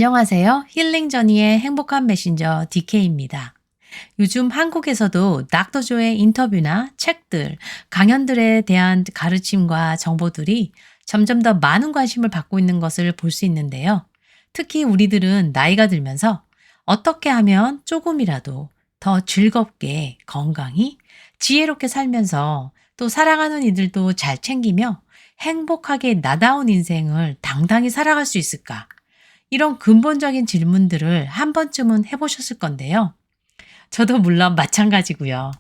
안녕하세요. 힐링저니의 행복한 메신저 DK입니다. 요즘 한국에서도 닥터조의 인터뷰나 책들, 강연들에 대한 가르침과 정보들이 점점 더 많은 관심을 받고 있는 것을 볼 수 있는데요. 특히 우리들은 나이가 들면서 어떻게 하면 조금이라도 더 즐겁게, 건강히, 지혜롭게 살면서 또 사랑하는 이들도 잘 챙기며 행복하게 나다운 인생을 당당히 살아갈 수 있을까? 이런 근본적인 질문들을 한 번쯤은 해보셨을 건데요. 저도 물론 마찬가지고요.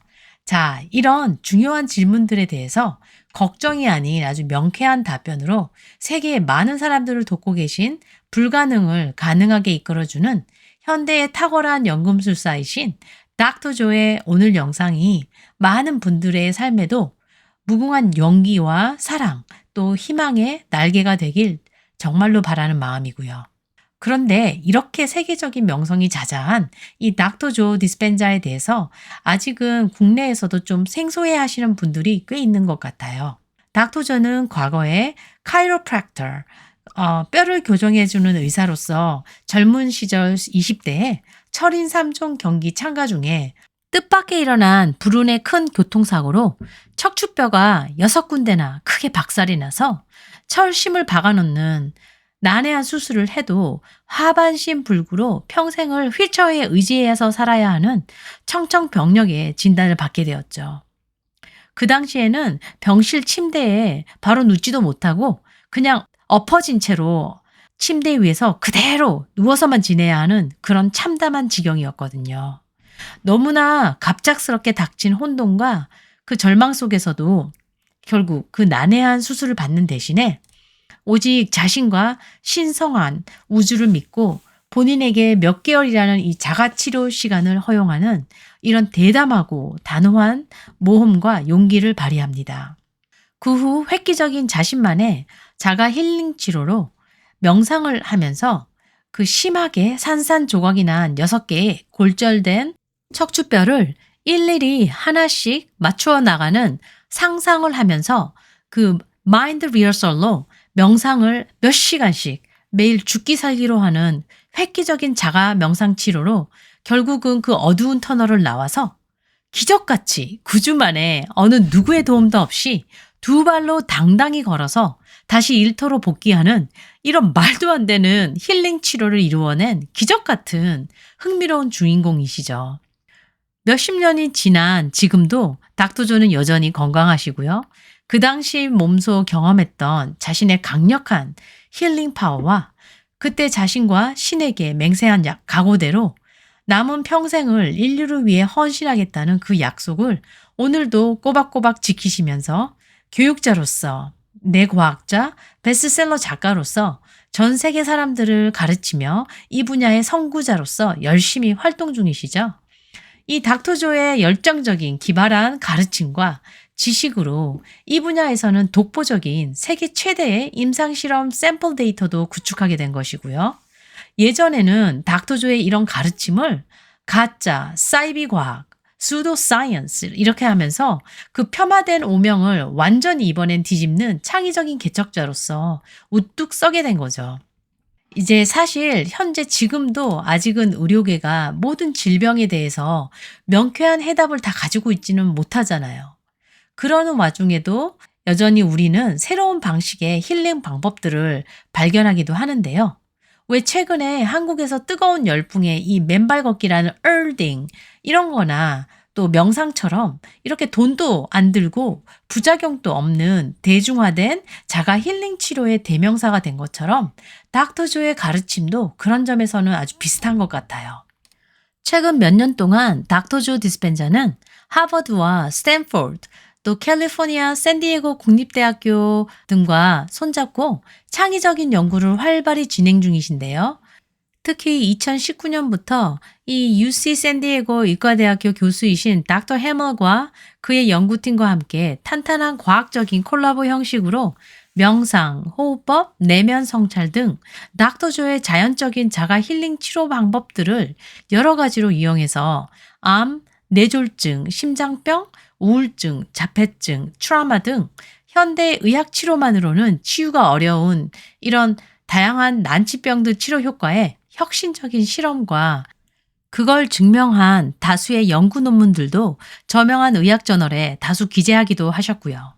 자, 이런 중요한 질문들에 대해서 걱정이 아닌 아주 명쾌한 답변으로 세계의 많은 사람들을 돕고 계신 불가능을 가능하게 이끌어주는 현대의 탁월한 연금술사이신 닥터 조의 오늘 영상이 많은 분들의 삶에도 무궁한 용기와 사랑 또 희망의 날개가 되길 정말로 바라는 마음이고요. 그런데 이렇게 세계적인 명성이 자자한 이 닥터 조 디스펜자에 대해서 아직은 국내에서도 좀 생소해 하시는 분들이 꽤 있는 것 같아요. 닥터 조는 과거에 카이로프랙터, 뼈를 교정해주는 의사로서 젊은 시절 20대에 철인 3종 경기 참가 중에 뜻밖에 일어난 불운의 큰 교통사고로 척추뼈가 6군데나 크게 박살이 나서 철심을 박아놓는 난해한 수술을 해도 하반신 불구로 평생을 휠체어에 의지해서 살아야 하는 청청병력의 진단을 받게 되었죠. 그 당시에는 병실 침대에 바로 눕지도 못하고 그냥 엎어진 채로 침대 위에서 그대로 누워서만 지내야 하는 그런 참담한 지경이었거든요. 너무나 갑작스럽게 닥친 혼돈과 그 절망 속에서도 결국 그 난해한 수술을 받는 대신에 오직 자신과 신성한 우주를 믿고 본인에게 몇 개월이라는 이 자가치료 시간을 허용하는 이런 대담하고 단호한 모험과 용기를 발휘합니다. 그 후 획기적인 자신만의 자가 힐링 치료로 명상을 하면서 그 심하게 산산조각이 난 6개의 골절된 척추뼈를 일일이 하나씩 맞추어 나가는 상상을 하면서 그 마인드 리허설로 명상을 몇 시간씩 매일 죽기 살기로 하는 획기적인 자가 명상 치료로 결국은 그 어두운 터널을 나와서 기적같이 9주 만에 어느 누구의 도움도 없이 2발로 당당히 걸어서 다시 일터로 복귀하는 이런 말도 안 되는 힐링 치료를 이루어낸 기적 같은 흥미로운 주인공이시죠. 몇십 년이 지난 지금도 닥터 조는 여전히 건강하시고요. 그 당시 몸소 경험했던 자신의 강력한 힐링 파워와 그때 자신과 신에게 맹세한 각오대로 남은 평생을 인류를 위해 헌신하겠다는 그 약속을 오늘도 꼬박꼬박 지키시면서 교육자로서, 뇌과학자, 베스트셀러 작가로서 전 세계 사람들을 가르치며 이 분야의 선구자로서 열심히 활동 중이시죠. 이 닥터 조의 열정적인 기발한 가르침과 지식으로 이 분야에서는 독보적인 세계 최대의 임상실험 샘플 데이터도 구축하게 된 것이고요. 예전에는 닥터 조의 이런 가르침을 가짜, 사이비 과학, 수도 사이언스 이렇게 하면서 그 폄하된 오명을 완전히 이번엔 뒤집는 창의적인 개척자로서 우뚝 서게 된 거죠. 이제 사실 현재 지금도 아직은 의료계가 모든 질병에 대해서 명쾌한 해답을 다 가지고 있지는 못하잖아요. 그러는 와중에도 여전히 우리는 새로운 방식의 힐링 방법들을 발견하기도 하는데요. 왜 최근에 한국에서 뜨거운 열풍의 이 맨발 걷기라는 얼딩 이런 거나 또 명상처럼 이렇게 돈도 안 들고 부작용도 없는 대중화된 자가 힐링 치료의 대명사가 된 것처럼 닥터 조의 가르침도 그런 점에서는 아주 비슷한 것 같아요. 최근 몇 년 동안 닥터 조 디스펜자는 하버드와 스탠포드 또 캘리포니아 샌디에고 국립대학교 등과 손잡고 창의적인 연구를 활발히 진행 중이신데요. 특히 2019년부터 이 UC 샌디에고 의과대학교 교수이신 닥터 해멀과 그의 연구팀과 함께 탄탄한 과학적인 콜라보 형식으로 명상, 호흡법, 내면 성찰 등 닥터 조의 자연적인 자가 힐링 치료 방법들을 여러 가지로 이용해서 암, 뇌졸중, 심장병, 우울증, 자폐증, 트라우마 등 현대 의학 치료만으로는 치유가 어려운 이런 다양한 난치병들 치료 효과에 혁신적인 실험과 그걸 증명한 다수의 연구 논문들도 저명한 의학저널에 다수 기재하기도 하셨고요.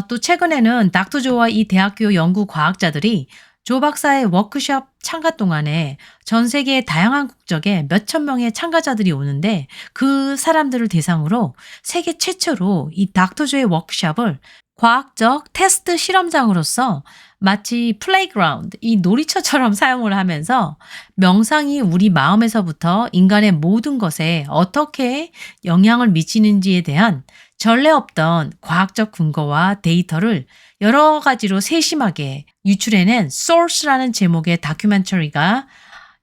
또 최근에는 닥터 조와 이 대학교 연구 과학자들이 조 박사의 워크숍 참가 동안에 전 세계의 다양한 국적의 몇천 명의 참가자들이 오는데 그 사람들을 대상으로 세계 최초로 이 닥터 조의 워크숍을 과학적 테스트 실험장으로서 마치 플레이그라운드, 이 놀이터처럼 사용을 하면서 명상이 우리 마음에서부터 인간의 모든 것에 어떻게 영향을 미치는지에 대한 전례 없던 과학적 근거와 데이터를 여러 가지로 세심하게 유출해낸 Source라는 제목의 다큐멘터리가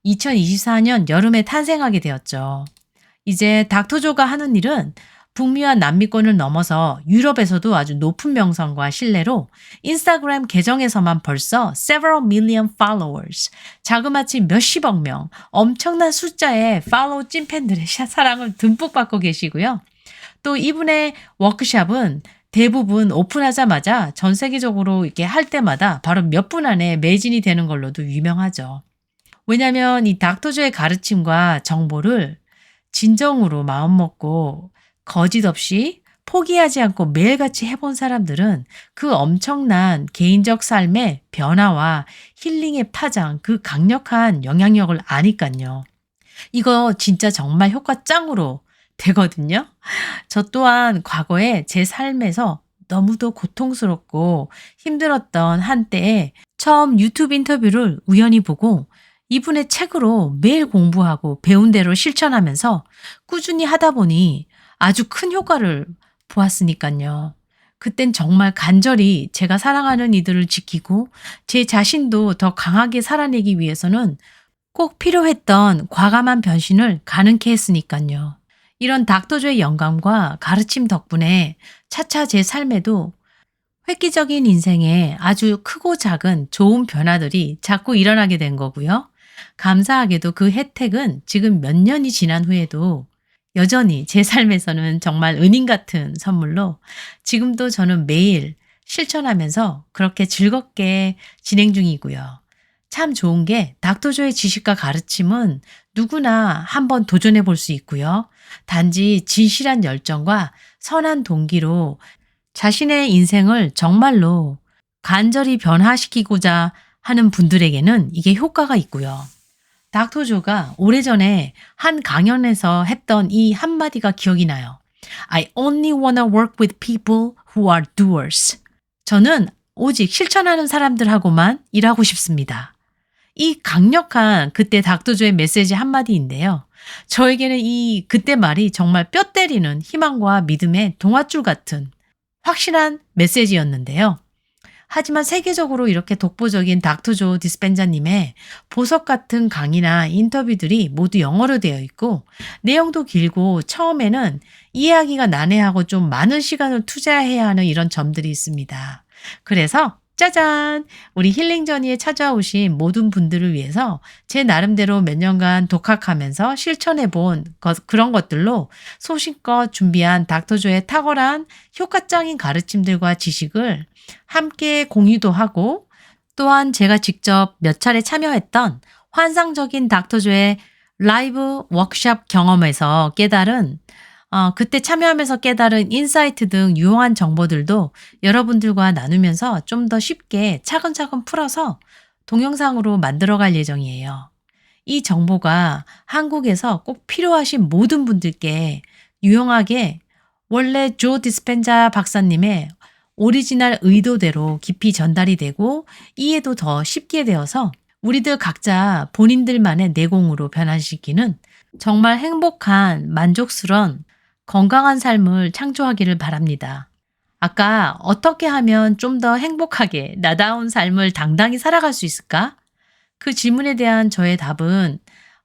2024년 여름에 탄생하게 되었죠. 이제 닥터 조가 하는 일은 북미와 남미권을 넘어서 유럽에서도 아주 높은 명성과 신뢰로 인스타그램 계정에서만 벌써 several million followers, 자그마치 몇십억 명, 엄청난 숫자의 팔로우 찐팬들의 사랑을 듬뿍 받고 계시고요. 또 이분의 워크숍은 대부분 오픈하자마자 전 세계적으로 이렇게 할 때마다 바로 몇 분 안에 매진이 되는 걸로도 유명하죠. 왜냐하면 이 닥터조의 가르침과 정보를 진정으로 마음먹고 거짓 없이 포기하지 않고 매일같이 해본 사람들은 그 엄청난 개인적 삶의 변화와 힐링의 파장, 그 강력한 영향력을 아니깐요. 이거 진짜 정말 효과 짱으로 되거든요. 저 또한 과거에 제 삶에서 너무도 고통스럽고 힘들었던 한때에 처음 유튜브 인터뷰를 우연히 보고 이분의 책으로 매일 공부하고 배운 대로 실천하면서 꾸준히 하다 보니 아주 큰 효과를 보았으니까요. 그땐 정말 간절히 제가 사랑하는 이들을 지키고 제 자신도 더 강하게 살아내기 위해서는 꼭 필요했던 과감한 변신을 가능케 했으니까요. 이런 닥터조의 영감과 가르침 덕분에 차차 제 삶에도 획기적인 인생에 아주 크고 작은 좋은 변화들이 자꾸 일어나게 된 거고요. 감사하게도 그 혜택은 지금 몇 년이 지난 후에도 여전히 제 삶에서는 정말 은인 같은 선물로 지금도 저는 매일 실천하면서 그렇게 즐겁게 진행 중이고요. 참 좋은 게 닥터조의 지식과 가르침은 누구나 한번 도전해 볼 수 있고요. 단지 진실한 열정과 선한 동기로 자신의 인생을 정말로 간절히 변화시키고자 하는 분들에게는 이게 효과가 있고요. 닥터조가 오래전에 한 강연에서 했던 이 한마디가 기억이 나요. I only wanna work with people who are doers. 저는 오직 실천하는 사람들하고만 일하고 싶습니다. 이 강력한 그때 닥터조의 메시지 한마디인데요. 저에게는 이 그때 말이 정말 뼈 때리는 희망과 믿음의 동화줄 같은 확실한 메시지였는데요. 하지만 세계적으로 이렇게 독보적인 닥터조 디스펜자님의 보석 같은 강의나 인터뷰들이 모두 영어로 되어 있고 내용도 길고 처음에는 이해하기가 난해하고 좀 많은 시간을 투자해야 하는 이런 점들이 있습니다. 그래서 짜잔! 우리 힐링저니에 찾아오신 모든 분들을 위해서 제 나름대로 몇 년간 독학하면서 실천해본 그런 것들로 소신껏 준비한 닥터조의 탁월한 효과적인 가르침들과 지식을 함께 공유도 하고 또한 제가 직접 몇 차례 참여했던 환상적인 닥터조의 라이브 워크숍 경험에서 깨달은 그때 참여하면서 깨달은 인사이트 등 유용한 정보들도 여러분들과 나누면서 좀 더 쉽게 차근차근 풀어서 동영상으로 만들어갈 예정이에요. 이 정보가 한국에서 꼭 필요하신 모든 분들께 유용하게 원래 조 디스펜자 박사님의 오리지널 의도대로 깊이 전달이 되고 이해도 더 쉽게 되어서 우리들 각자 본인들만의 내공으로 변환시키는 정말 행복한 만족스러운 건강한 삶을 창조하기를 바랍니다. 아까 어떻게 하면 좀 더 행복하게 나다운 삶을 당당히 살아갈 수 있을까? 그 질문에 대한 저의 답은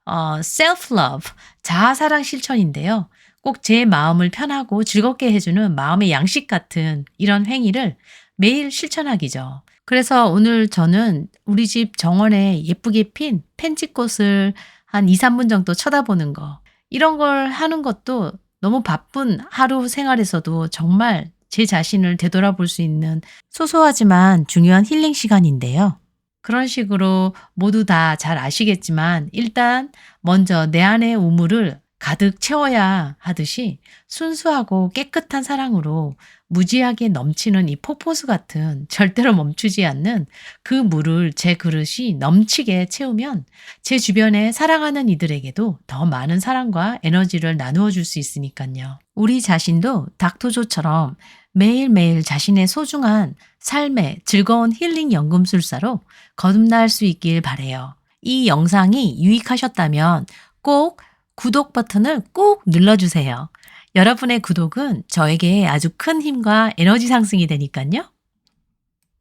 self-love, 자아사랑 실천인데요. 꼭 제 마음을 편하고 즐겁게 해주는 마음의 양식 같은 이런 행위를 매일 실천하기죠. 그래서 오늘 저는 우리 집 정원에 예쁘게 핀 펜지꽃을 한 2, 3분 정도 쳐다보는 거. 이런 걸 하는 것도 너무 바쁜 하루 생활에서도 정말 제 자신을 되돌아볼 수 있는 소소하지만 중요한 힐링 시간인데요. 그런 식으로 모두 다 잘 아시겠지만 일단 먼저 내 안의 우물을 가득 채워야 하듯이 순수하고 깨끗한 사랑으로 무지하게 넘치는 이 폭포수 같은 절대로 멈추지 않는 그 물을 제 그릇이 넘치게 채우면 제 주변에 사랑하는 이들에게도 더 많은 사랑과 에너지를 나누어 줄 수 있으니까요. 우리 자신도 닥터조처럼 매일매일 자신의 소중한 삶의 즐거운 힐링 연금술사로 거듭날 수 있길 바래요. 이 영상이 유익하셨다면 꼭 구독 버튼을 꾹 눌러주세요. 여러분의 구독은 저에게 아주 큰 힘과 에너지 상승이 되니까요.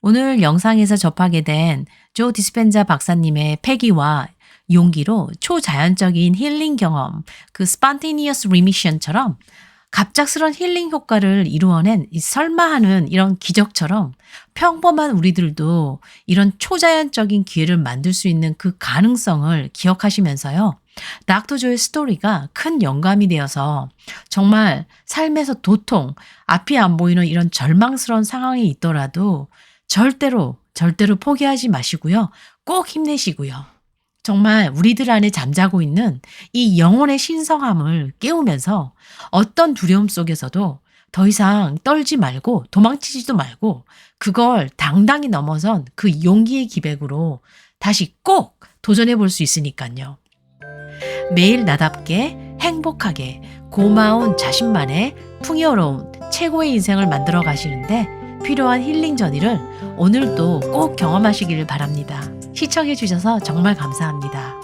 오늘 영상에서 접하게 된 조 디스펜자 박사님의 패기와 용기로 초자연적인 힐링 경험, 그 spontaneous remission처럼 갑작스런 힐링 효과를 이루어낸 이 설마하는 이런 기적처럼 평범한 우리들도 이런 초자연적인 기회를 만들 수 있는 그 가능성을 기억하시면서요. 닥터조의 스토리가 큰 영감이 되어서 정말 삶에서 도통 앞이 안 보이는 이런 절망스러운 상황이 있더라도 절대로 포기하지 마시고요. 꼭 힘내시고요. 정말 우리들 안에 잠자고 있는 이 영혼의 신성함을 깨우면서 어떤 두려움 속에서도 더 이상 떨지 말고 도망치지도 말고 그걸 당당히 넘어선 그 용기의 기백으로 다시 꼭 도전해 볼 수 있으니까요. 매일 나답게 행복하게 고마운 자신만의 풍요로운 최고의 인생을 만들어 가시는데 필요한 힐링 전의를 오늘도 꼭 경험하시기를 바랍니다. 시청해 주셔서 정말 감사합니다.